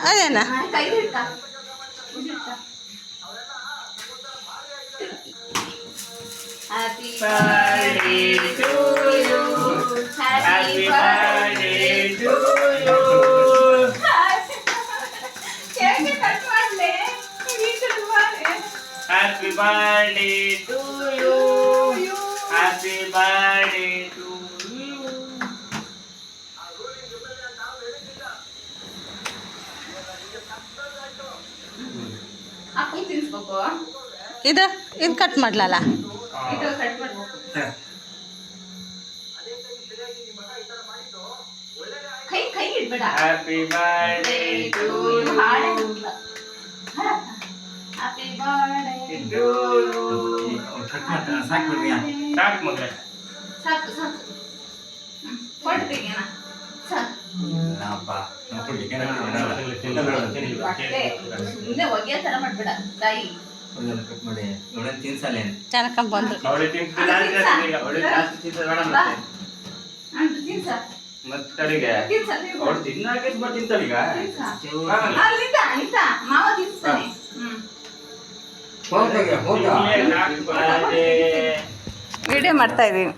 ಅದೇನಾ Happy birthday to you. Happy birthday to you. Cake cut ಮಾಡ್ಲೆ ರೀಚರ್ ಮಾಡೆ. Happy birthday to you. Happy birthday to you. Appu ತಿನ್ಸ್ಬೇಕು. ಇದು cut ಮಾಡ್ಲಲ್ಲ. ಇದು cut ಮಾಡ್ಬೇಕು. ಕೈ ಇಡ್ಬೇಡ. Happy birthday to you. Happy birthday to you. Cut ಮಾಡ್ತಾ ಸಾಕು ಬಿಡ್ರಿಯಾ. ಸಾಕು ಮಗ. ಸಾಕು. ಹೊರಡ್ತೀನಿ ಅಣ್ಣ. ಸಾಕು. ನಾಪ ನೋಡ್ಲಿಕ್ಕೆ ಸುಮ್ಮನೆ ಒಗ್ಗೆ ಥರ ಮಾಡ್ಬೇಡ ತಾಯಿ. ಕಟ್ ಮಾಡಿ ಅವಳನ್ನ ತಿನ್ಸಲ್ಲ ಚೆನ್ನಾಗಿ ಬಂದು ಅವಳು ತಿನ್ಸಿಲ್ಲ ಅವಳು ಜಾಸ್ತಿ ತಿನ್ಸಲ್ಲ ಬೇಡ ಮತ್ತೆ ತಿನ್ಸ ಮತ್ತೆ ತಡಿಗೆ ಅವಳು ತಿನ್ನಾಕೆ ಸುಮ್ಮನೆ ತಿಂತಾಳೀಗ ಅಲ್ಲಿಂದ ಆಯ್ತ ಮಾವ ತಿನ್ಸ್ತಾನೆ ವಿಡಿಯೋ ಮಾಡ್ತಾ ಇದೀವಿ.